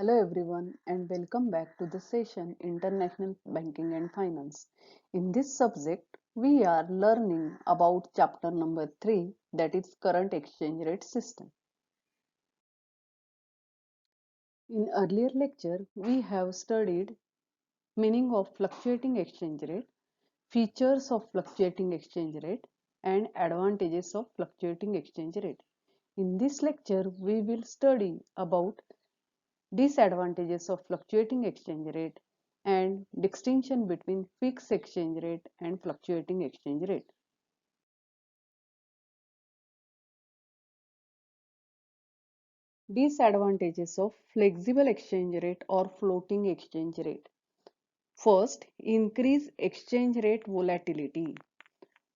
Hello everyone and welcome back to the session International Banking and Finance. In this subject, we are learning about chapter number 3, that is current exchange rate system. In earlier lecture, we have studied meaning of fluctuating exchange rate, features of fluctuating exchange rate and advantages of fluctuating exchange rate. In this lecture, we will study about disadvantages of fluctuating exchange rate and distinction between fixed exchange rate and fluctuating exchange rate. Disadvantages of flexible exchange rate or floating exchange rate. First, increase exchange rate volatility.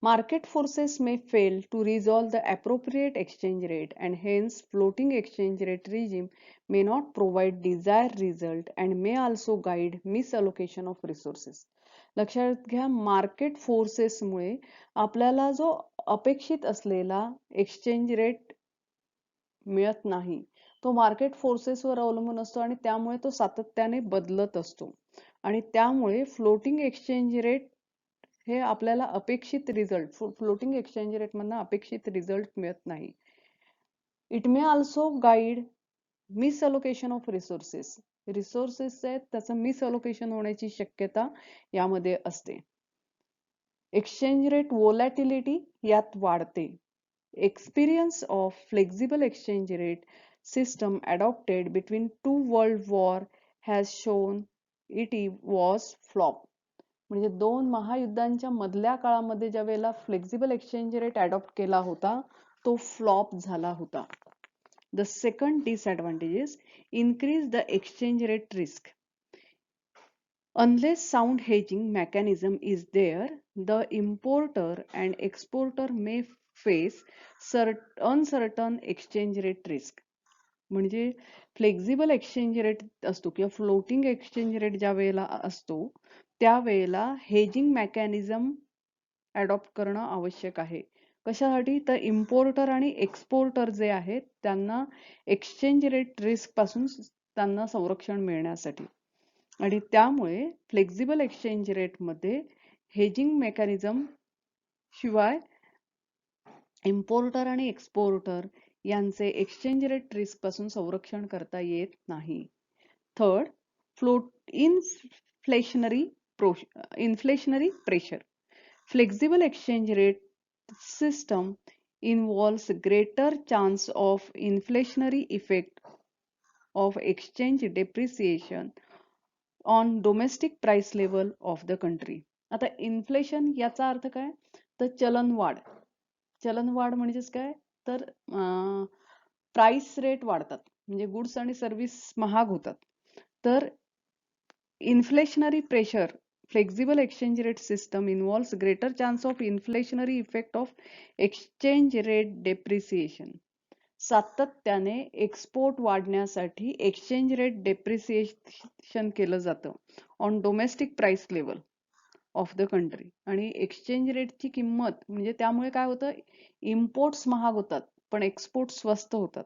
Market forces may fail to resolve the appropriate exchange rate and hence floating exchange rate regime may not provide desired result and may also guide misallocation of resources. लक्षात घ्या market फोर्सेसमुळे आपल्याला जो अपेक्षित असलेला exchange rate मिळत नाही तो market फोर्सेसवर अवलंबून असतो आणि त्यामुळे तो सातत्याने बदलत असतो आणि त्यामुळे फ्लोटिंग एक्सचेंज रेट हे आपल्याला अपेक्षित रिझल्ट फ्लोटिंग एक्सचेंज रेट मधनं अपेक्षित रिझल्ट मिळत नाही. It may also guide misallocation of resources. Resources आहेत त्याचं मिसअलोकेशन होण्याची शक्यता यामध्ये असते. एक्सचेंज रेट वोलॅटिलिटी यात वाढते. Experience of flexible exchange rate system adopted between two world war has shown it was flop. म्हणजे दोन महायुद्धांच्या मधल्या काळामध्ये ज्या वेळेला फ्लेक्झिबल एक्सचेंज रेट अडॉप्ट केला होता तो फ्लॉप झाला होता. The second disadvantage is increase the exchange rate risk. Unless sound hedging mechanism is there, the importer and exporter may face uncertain exchange rate risk. म्हणजे फ्लेक्झिबल एक्सचेंज रेट असतो किंवा floating exchange rate ज्या वेळेला असतो त्यावेळेला hedging mechanism adopt करणं आवश्यक आहे. कशासाठी तर इम्पोर्टर आणि एक्सपोर्टर जे आहेत त्यांना एक्सचेंज रेट रिस्क पासून त्यांना संरक्षण मिळण्यासाठी आणि त्यामुळे फ्लेक्झिबल एक्सचेंज रेट मध्ये हेजिंग मेकॅनिझम शिवाय इम्पोर्टर आणि एक्सपोर्टर यांचे एक्सचेंज रेट रिस्क पासून संरक्षण करता येत नाही. Third, inflationary pressure. Flexible exchange rate system involves greater chance of inflationary effect of exchange depreciation on domestic price level of the country. आता इन्फ्लेशन याचा अर्थ काय तर चलनवाढ. चलनवाढ म्हणजेच काय तर प्राइस रेट वाढतात म्हणजे गुड्स आणि सर्व्हिस महाग होतात. तर inflationary pressure flexible exchange rate system involves greater chance of inflationary effect of exchange rate depreciation. सातत्याने एक्सपोर्ट वाढण्यासाठी एक्सचेंज रेट डेप्रिसिएशन केलं जातं on domestic price level of the country आणि एक्सचेंज रेटची किंमत म्हणजे त्यामुळे काय होतं इम्पोर्ट्स महाग होतात पण एक्सपोर्ट स्वस्त होतात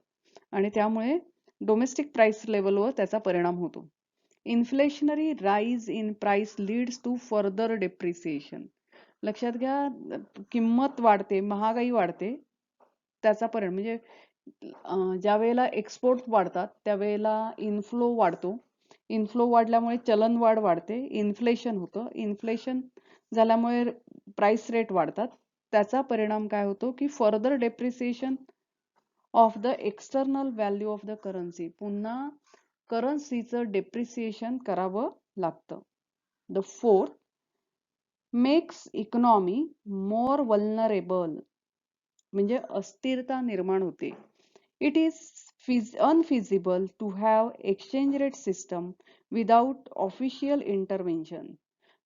आणि त्यामुळे डोमेस्टिक प्राइस लेवलवर त्याचा परिणाम होतो. Inflationary rise in price leads to further depreciation. लक्षात घ्या किंमत वाढते महागाई वाढते त्याचा परिणाम म्हणजे ज्या वेळेला एक्सपोर्ट वाढतात त्यावेळेला इनफ्लो वाढतो. इनफ्लो वाढल्यामुळे चलनवाढ वाढते इन्फ्लेशन होतं. इन्फ्लेशन झाल्यामुळे प्राइस रेट वाढतात. त्याचा परिणाम काय होतो की further depreciation of the external value of the currency. पुन्हा करन्सीचं डेप्रिसिएशन करावं लागतं. The fourth, makes economy more vulnerable म्हणजे अस्थिरता निर्माण होते. It is unfeasible to have exchange rate system without official intervention.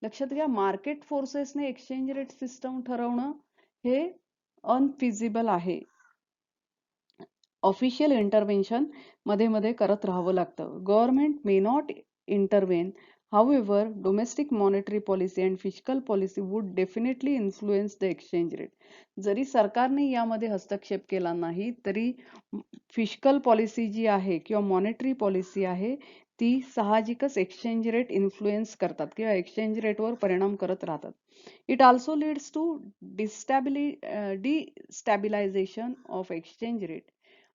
लक्षात घ्या मार्केट फोर्सेसने एक्सचेंज रेट सिस्टम ठरवणं हे अनफिजिबल आहे. ऑफिशियल इंटरव्हेन्शन मध्ये मध्ये करत राहावं लागतं. Government may not intervene. However, domestic monetary policy and fiscal policy would definitely influence the exchange rate. जरी सरकारने यामध्ये हस्तक्षेप केला नाही तरी फिस्कल पॉलिसी जी आहे किंवा मॉनेटरी पॉलिसी आहे ती साहजिकच एक्सचेंज रेट इन्फ्लुएन्स करतात किंवा एक्सचेंज रेटवर परिणाम करत राहतात. It also leads to destabilisation of exchange rate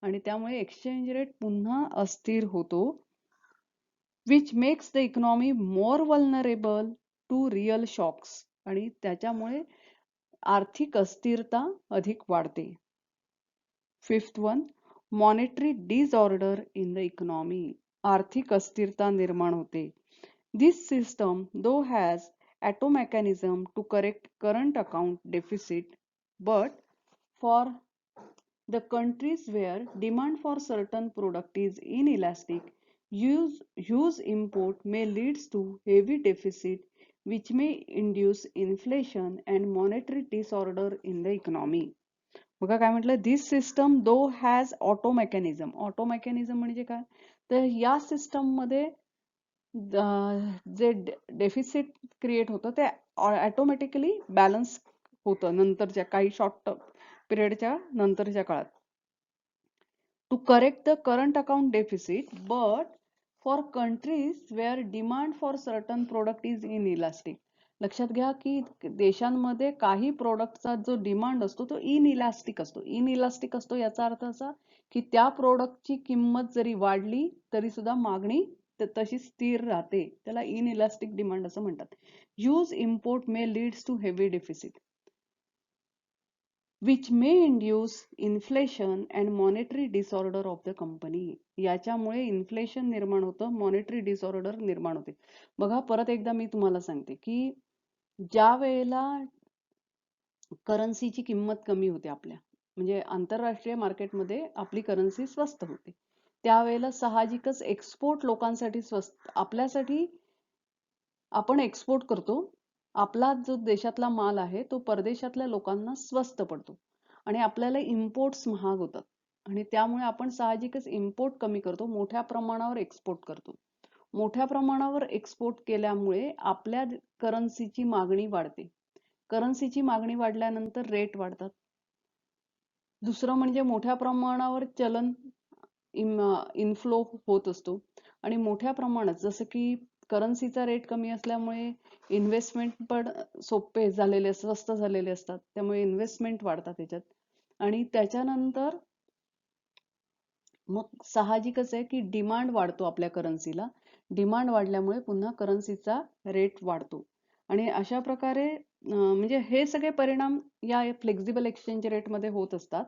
आणि त्यामुळे एक्सचेंज रेट पुन्हा अस्थिर होतो, which makes the economy more vulnerable to real shocks आणि त्याच्यामुळे आर्थिक अस्थिरता अधिक वाढते. Fifth one, monetary disorder in the economy. आर्थिक अस्थिरता निर्माण होते. This system though has auto mechanism to correct current account deficit, but for the countries where demand for certain product is inelastic, huge import may lead to heavy deficit, which may induce inflation and monetary disorder in the economy. बघा काय म्हटलं, this system though has auto mechanism. Auto mechanism म्हणजे काय, तर या system मध्ये जे deficit create होतं ते ऑटोमॅटिकली बॅलन्स होतं नंतरच्या काही शॉर्ट पिरियडच्या नंतरच्या काळात. To correct the current account deficit, but for countries where demand for certain product is inelastic. लक्षात घ्या की देशांमध्ये काही प्रोडक्टचा जो डिमांड असतो तो इनइलास्टिक असतो. इनइलास्टिक असतो याचा अर्थ असा की त्या प्रोडक्टची किंमत जरी वाढली तरी सुद्धा मागणी तशी स्थिर राहते. त्याला इनइलास्टिक डिमांड असं म्हणतात. Huge import may leads to heavy deficit, which may induce inflation and monetary disorder of the company. याच्यामुळे इन्फ्लेशन निर्माण होतं, मॉनेटरी डिसऑर्डर निर्माण होते. बघा परत एकदा मी तुम्हाला सांगते की ज्या वेळेला करन्सीची किंमत कमी होते आपल्या, म्हणजे आंतरराष्ट्रीय मार्केटमध्ये आपली करन्सी स्वस्त होते, त्यावेळेला साहजिकच एक्सपोर्ट लोकांसाठी स्वस्त, आपल्यासाठी आपण एक्सपोर्ट करतो, आपला जो देशातला माल आहे तो परदेशातल्या लोकांना स्वस्त पडतो आणि आपल्याला इम्पोर्ट्स महाग होतात आणि त्यामुळे आपण साहजिकच इम्पोर्ट कमी करतो, मोठ्या प्रमाणावर एक्सपोर्ट करतो. मोठ्या प्रमाणावर एक्सपोर्ट केल्यामुळे आपल्या करन्सीची मागणी वाढते. करन्सीची मागणी वाढल्यानंतर रेट वाढतात. दुसरं म्हणजे मोठ्या प्रमाणावर चलन इनफ्लो होत असतो आणि मोठ्या प्रमाणात, जसं की करन्सीचा रेट कमी असल्यामुळे इन्व्हेस्टमेंट पण सोपे झालेले, स्वस्त झालेले असतात, त्यामुळे इन्व्हेस्टमेंट वाढतात त्याच्यात. आणि त्याच्यानंतर मग साहजिकच आहे की डिमांड वाढतो आपल्या करन्सीला. डिमांड वाढल्यामुळे पुन्हा करन्सीचा रेट वाढतो आणि अशा प्रकारे म्हणजे हे सगळे परिणाम या फ्लेक्झिबल एक्सचेंज रेट मध्ये होत असतात.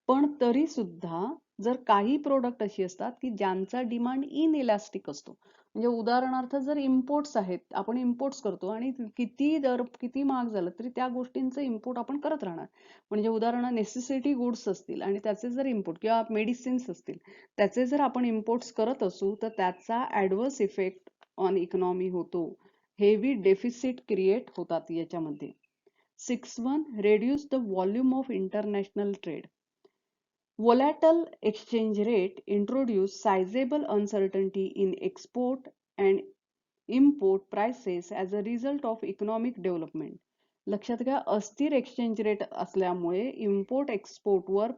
पण तरी सुद्धा जर काही प्रोडक्ट अशी असतात की ज्यांचा डिमांड इनइलास्टिक असतो, म्हणजे उदाहरणार्थ जर इम्पोर्ट्स आहेत, आपण इम्पोर्ट्स करतो आणि किती महाग झालं तरी त्या गोष्टींचं इम्पोर्ट आपण करत राहणार. म्हणजे उदाहरण नेसेसिटी गुड्स असतील आणि त्याचे जर इम्पोर्ट किंवा मेडिसिन्स असतील त्याचे जर आपण इम्पोर्ट्स करत असू तर त्याचा ऍडव्हर्स इफेक्ट ऑन इकॉनॉमी होतो. हेवी डेफिसिट क्रिएट होतात याच्यामध्ये. 6.1 reduce the volume of international trade. Volatile exchange rate introduce sizable uncertainty in export and import prices as a result of economic development. लक्षात घ्या, अस्थिर एक्सचेंज रेट असल्यामुळे import export वर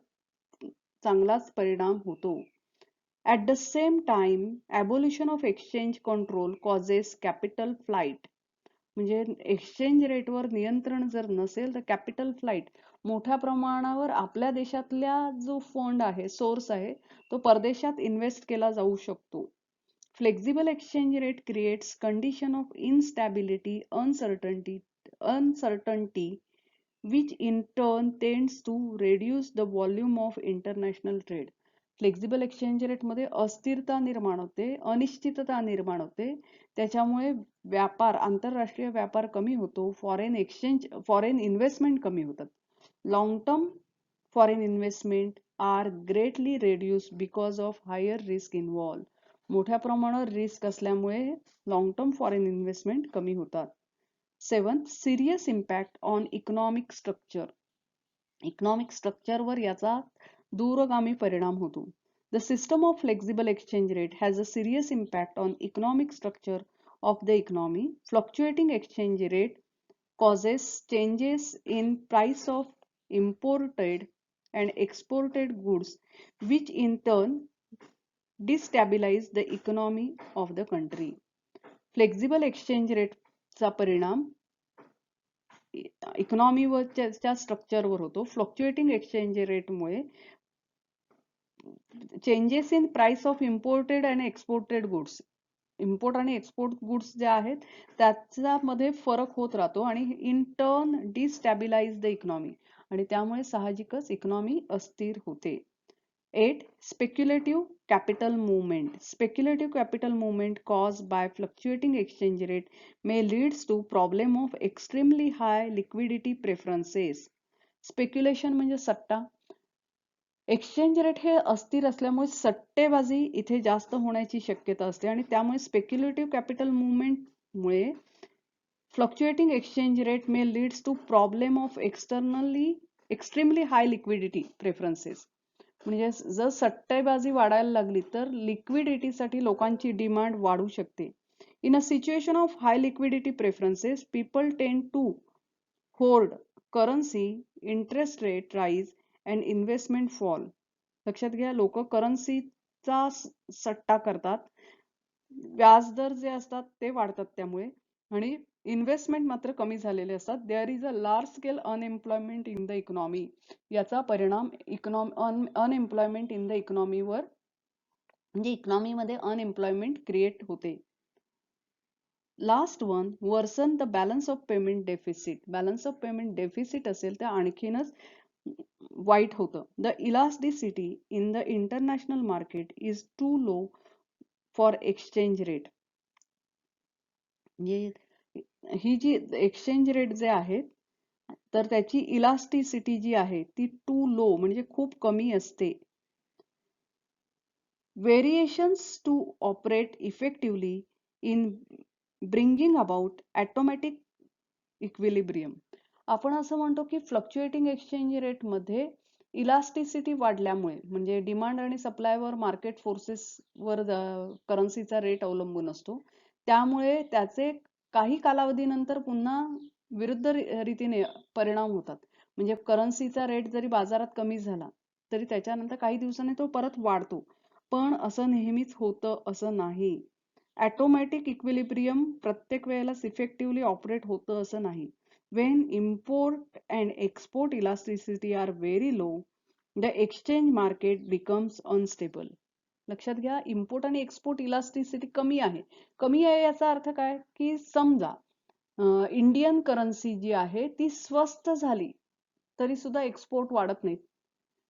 चांगलाच परिणाम होतो. At the same time, abolition of exchange control causes capital flight. म्हणजे exchange रेटवर नियंत्रण जर नसेल तर कॅपिटल फ्लाइट, मोठ्या प्रमाणावर आपल्या देशातल्या जो फंड आहे, सोर्स आहे, तो परदेशात इन्व्हेस्ट केला जाऊ शकतो. Flexible exchange rate creates condition of instability, uncertainty which in turn tends to reduce the volume of international trade. Flexible exchange rate मध्ये अस्थिरता निर्माण होते, अनिश्चितता निर्माण होते, त्याच्यामुळे व्यापार, आंतरराष्ट्रीय व्यापार कमी होतो, फॉरेन इन्व्हेस्टमेंट कमी होतात. Long term foreign investment are greatly reduced because of higher risk involve. मोठ्या प्रमाणावर रिस्क असल्यामुळे लॉंग टर्म फॉरेन इन्व्हेस्टमेंट कमी होतात. 7th, serious impact on economic structure. Economic स्ट्रक्चरवर याचा दूरगामी परिणाम होतो. The system of flexible exchange rate has a serious impact on economic structure of the economy. Fluctuating exchange rate causes changes in price of imported and exported goods, which in turn destabilize the economy of the country. Flexible exchange रेटचा परिणाम इकॉनॉमीच्या स्ट्रक्चरवर होतो. Fluctuating exchange रेटमुळे changes in price of imported आणि exported goods, import आणि export goods जे आहेत त्याच्यामध्ये फरक होत राहतो आणि in turn destabilise the economy, आणि त्यामुळे साहजिकच इकॉनॉमी अस्थिर होते. 8. Speculative capital movement. Speculative capital movement caused by fluctuating exchange rate may leads to problem of extremely high liquidity preferences. Speculation म्हणजे सट्टा. एक्सचेंज रेट हे अस्थिर असल्यामुळे सट्टेबाजी इथे जास्त होण्याची शक्यता असते आणि त्यामुळे स्पेक्युलेटिव्ह कॅपिटल मुवमेंटमुळे fluctuating exchange rate may leads to problem of extremely high liquidity preferences. म्हणजे जर सट्टेबाजी वाढायला लागली तर लिक्विडिटीसाठी लोकांची डिमांड वाढू शकते. In a situation of high liquidity preferences people tend to hoard currency, interest rate rise and investment fall. लक्षात घ्या, लोक करन्सीचा सट्टा करतात, व्याजदर जे असतात ते वाढतात त्यामुळे, आणि इन्व्हेस्टमेंट मात्र कमी झालेले असतात. There is a large scale unemployment in the economy. याचा परिणाम अनएम्प्लॉयमेंट इन द इकॉनॉमीवर, म्हणजे इकॉनॉमीमध्ये अनएम्प्लॉयमेंट क्रिएट होते. Last one, worsen the balance of payment deficit. Balance of payment deficit असेल तर आणखीनच वाईट होतं. The elasticity in the international market is too low for exchange rate. ही जी एक्सचेंज रेट जे आहेत तर त्याची इलास्टिसिटी जी आहे ती टू लो म्हणजे खूप कमी असते. Variations to operate effectively in bringing about automatic equilibrium. आपण असं म्हणतो की फ्लक्च्युएटिंग एक्सचेंज रेटमध्ये इलास्टिसिटी वाढल्यामुळे, म्हणजे डिमांड आणि सप्लायवर मार्केट फोर्सेसवर करन्सीचा रेट अवलंबून असतो, त्यामुळे त्याचे काही कालावधीनंतर पुन्हा विरुद्ध रीतीने परिणाम होतात. म्हणजे करन्सीचा रेट जरी बाजारात कमी झाला तरी त्याच्यानंतर काही दिवसांनी तो परत वाढतो, पण असं नेहमीच होतं असं नाही. ऑटोमॅटिक इक्विलिब्रियम प्रत्येक वेळेलाच इफेक्टिव्हली ऑपरेट होतं असं नाही. When import and export elasticity are very low, the exchange market becomes unstable. लक्षात घ्या, इम्पोर्ट आणि एक्सपोर्ट इलास्टिसिटी कमी आहे. कमी आहे याचा अर्थ काय की समजा इंडियन करन्सी जी आहे ती स्वस्त झाली तरी सुद्धा एक्सपोर्ट वाढत नाहीत.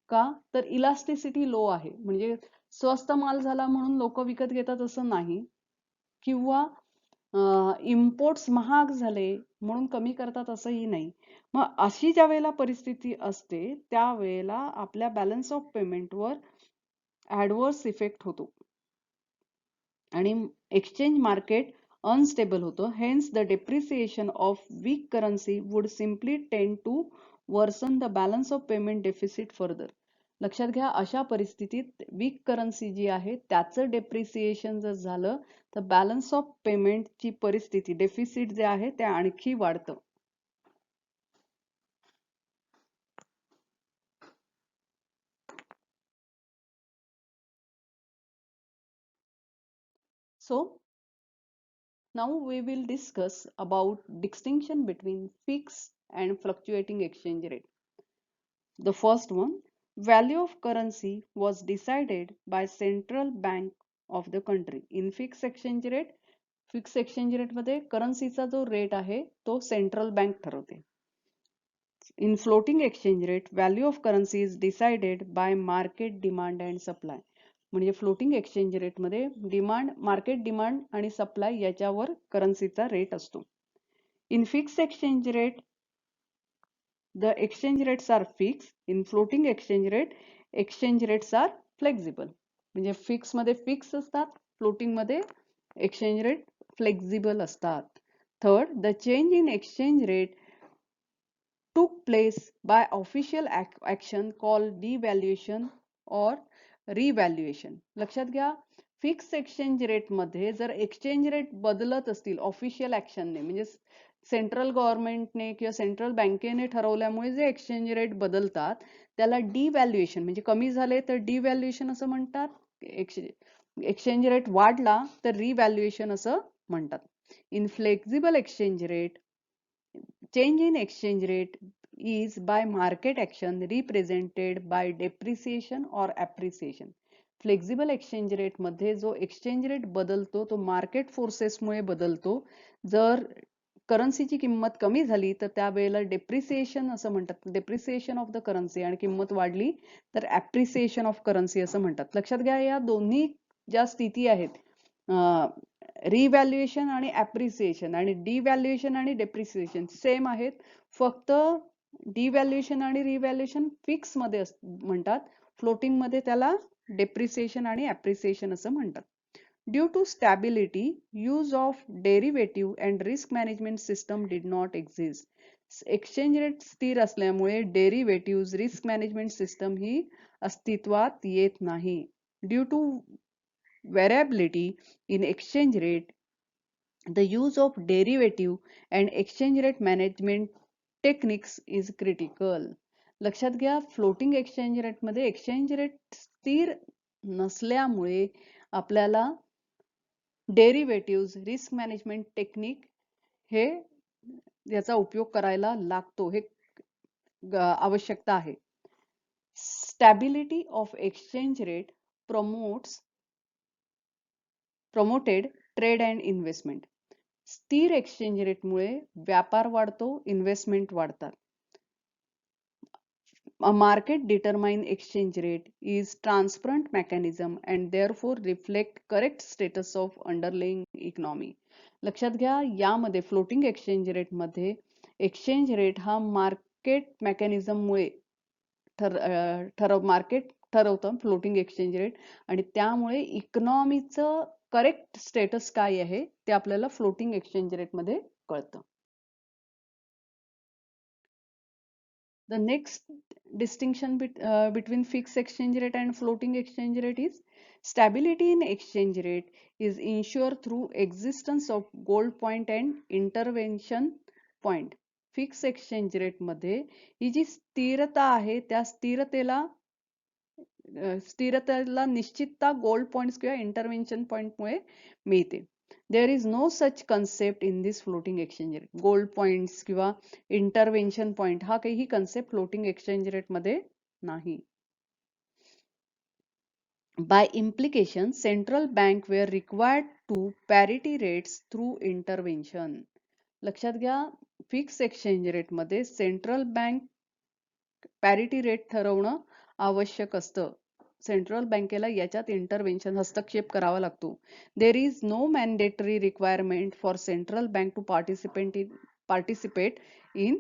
का तर इलास्टिसिटी लो आहे. म्हणजे स्वस्त माल झाला म्हणून लोक विकत घेतात असं नाही, किंवा इम्पोर्ट्स महाग झाले म्हणून कमी करतात असंही नाही. मग अशी ज्या वेळेला परिस्थिती असते त्यावेळेला आपल्या बॅलन्स ऑफ पेमेंटवर ऍडव्हर्स इफेक्ट होतो आणि एक्सचेंज मार्केट अनस्टेबल होतं. Hence the depreciation of weak currency would simply tend to worsen the balance of payment deficit further. लक्षात घ्या, अशा परिस्थितीत वीक करन्सी जी आहे त्याचं डेप्रिसिएशन जर झालं तर बॅलन्स ऑफ पेमेंटची परिस्थिती, डेफिसिट जे आहे ते आणखी वाढतं. So now we will discuss about distinction between fixed and fluctuating exchange rate. The first one, value of currency was decided by central bank of the country. In fixed exchange rate, fix exchange rate मध्ये करन्सीचा जो rate आहे तो central bank ठरवते. In floating exchange rate, value of currency is decided by market demand and supply. म्हणजे floating exchange rate मध्ये market demand आणि supply याच्यावर करन्सीचा रेट असतो. In fix exchange rate, the exchange rates are fix. In floating exchange rates are flexible. म्हणजे fix मध्ये fix असतात, floating मध्ये एक्सचेंज रेट फ्लेक्झिबल असतात. Third, the change in exchange rate took place by official action called devaluation or revaluation. लक्षात घ्या, fix exchange rate मध्ये जर exchange rate बदलत असतील ऑफिशियल ऍक्शनने, म्हणजे सेंट्रल गव्हर्नमेंटने किंवा सेंट्रल बँकेने ठरवल्यामुळे जे एक्सचेंज रेट बदलतात त्याला डिव्हॅल्युएशन, म्हणजे कमी झाले तर डिव्हॅल्युएशन असं म्हणतात. एक्सचेंज रेट वाढला तर रिव्हॅल्युएशन असं म्हणतात. In flexible exchange rate, change in exchange rate is by market action represented by depreciation or appreciation. Flexible exchange rate मध्ये जो एक्सचेंज रेट बदलतो तो मार्केट फोर्सेसमुळे बदलतो. जर करन्सीची किंमत कमी झाली तर त्यावेळेला डेप्रिसिएशन असं म्हणतात, डेप्रिसिएशन ऑफ द करन्सी, आणि किंमत वाढली तर ॲप्रिसिएशन ऑफ करन्सी असं म्हणतात. लक्षात घ्या, या दोन्ही ज्या स्थिती आहेत, रिव्हॅल्युएशन आणि ॲप्रिसिएशन आणि डिव्हॅल्युएशन आणि डेप्रिसिएशन सेम आहेत. फक्त डिव्हॅल्युएशन आणि रिव्हॅल्युएशन फिक्स मध्ये म्हणतात, फ्लोटिंग मध्ये त्याला डेप्रिसिएशन आणि ॲप्रिसिएशन असं म्हणतात. Due to stability, use of derivative and risk management system did not exist. Exchange rate स्थिर असल्यामुळे डेरिव्हेटिव्ह रिस्क मॅनेजमेंट सिस्टम ही अस्तित्वात येत नाही. Due to variability in exchange rate, the use of derivative and exchange rate management techniques is critical. लक्षात घ्या, floating exchange rate मध्ये exchange rate स्थिर नसल्यामुळे आपल्याला डेरिव्हेटिव्ह रिस्क मॅनेजमेंट टेक्निक हे याचा उपयोग करायला लागतो, हे आवश्यकता आहे. Stability of exchange rate promoted trade and investment. स्थिर एक्सचेंज रेटमुळे व्यापार वाढतो, इन्व्हेस्टमेंट वाढतात. A market determine exchange rate is transparent mechanism and therefore reflect correct status of underlying economy. लक्षात घ्या, यामध्ये फ्लोटिंग एक्सचेंज रेट मध्ये एक्सचेंज रेट हा market mechanism मुळे मार्केट ठरवतं फ्लोटिंग एक्सचेंज रेट, आणि त्यामुळे इकॉनॉमीचं करेक्ट स्टेटस काय आहे ते आपल्याला फ्लोटिंग एक्सचेंज रेट मध्ये कळतं. The next distinction between fixed exchange rate and floating exchange rate is stability in exchange rate is ensured through existence of gold point and intervention point. Fix exchange rate मध्ये ही जी स्थिरता आहे त्या स्थिरतेला निश्चितता गोल्ड पॉइंट्स किंवा intervention point मुळे मिळते. There is no such concept in this floating exchange rate. Gold points किंवा इंटरव्हेन्शन पॉइंट हा काही कन्सेप्ट फ्लोटिंग एक्सचेंज रेट मध्ये नाही. By implication, central bank were required to parity rates through intervention. लक्षात घ्या, fix exchange rate मध्ये central bank parity rate ठरवणं आवश्यक असतं. सेंट्रल बँकेला याच्यात इंटरव्हेन्शन हस्तक्षेप करावा लागतो. There is no mandatory requirement for central bank to participate in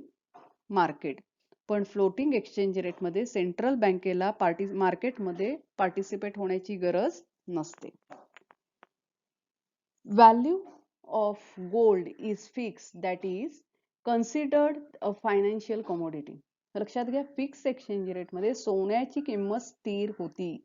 market. पण फ्लोटिंग एक्सचेंज रेट मध्ये सेंट्रल बँकेला मार्केटमध्ये पार्टिसिपेट होण्याची गरज नसते. Value of gold is fix, that is considered a financial commodity. लक्षात घ्या, फिक्स एक्सचेंज रेट मध्ये सोन्याची किंमत स्थिर होती.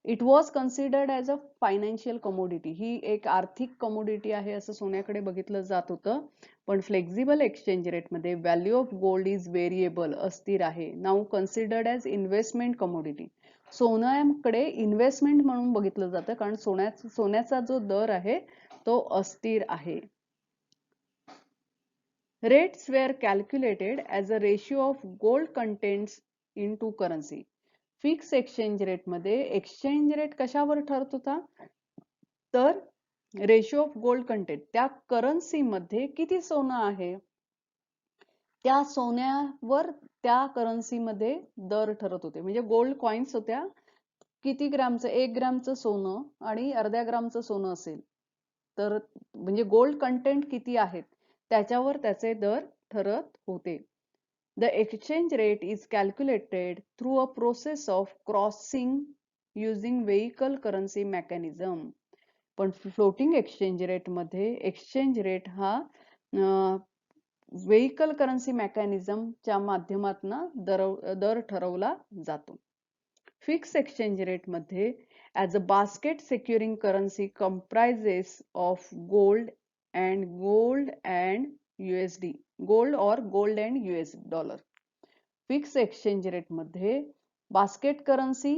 It was considered as a financial commodity. ही एक आर्थिक कमोडिटी आहे असं सोन्याकडे बघितलं जात होतं. पण फ्लेक्झिबल एक्सचेंज रेट मध्ये value of gold is variable, अस्थिर आहे. Now considered as investment commodity. सोन्याकडे इन्व्हेस्टमेंट म्हणून बघितलं जातं, कारण सोन्याचा जो दर आहे तो अस्थिर आहे. Rates were calculated as a ratio of gold contents into currency. Fix exchange rate मध्ये एक्सचेंज रेट कशावर ठरत होता, तर रेशिओ ऑफ गोल्ड कंटेंट, त्या करन्सी मध्ये किती सोनं आहे त्या सोन्यावर त्या करन्सी मध्ये दर ठरत होते. म्हणजे गोल्ड कॉइन्स होत्या, किती ग्रामचं, 1 ग्रामचं सोनं आणि अर्ध्या ग्रामचं सोनं असेल तर म्हणजे गोल्ड कंटेंट किती आहेत त्याच्यावर त्याचे दर ठरत होते. The exchange rate is calculated through a process of crossing using vehicle currency mechanism. पण फ्लोटिंग एक्सचेंज रेट मध्ये एक्सचेंज रेट हा व्हेइकल करन्सी मेकॅनिझमच्या माध्यमातून दर ठरवला जातो. फिक्स एक्सचेंज रेट मध्ये as a basket securing currency comprises of gold and USD, gold or gold and US dollar. Fix exchange rate मध्ये basket currency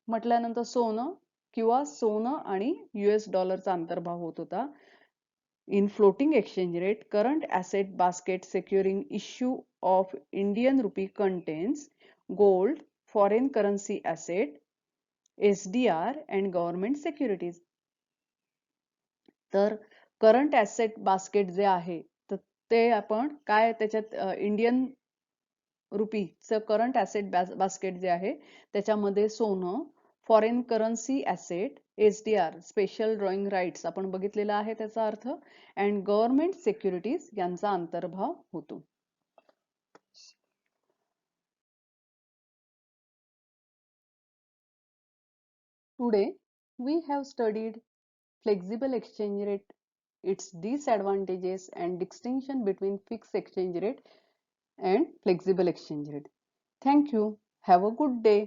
म्हटल्यानंतर सोनं किंवा सोनं आणि US डॉलरचा अंतर्भाव होत होता. In floating exchange rate, current asset basket securing issue of Indian rupee contains gold, foreign currency asset, SDR and government securities. तर करंट ॲसेट बास्केट जे आहे तर ते आपण काय त्याच्यात इंडियन रुपीचं करंट ॲसेट बास्केट जे आहे त्याच्यामध्ये सोनं, foreign currency asset, SDR special drawing rights आपण बघितलेला आहे त्याचा अर्थ, अँड गव्हर्नमेंट सिक्युरिटीज यांचा अंतर्भाव होतो. Today we have studied flexible exchange rate, its disadvantages and distinction between fixed exchange rate and flexible exchange rate. Thank you. Have a good day.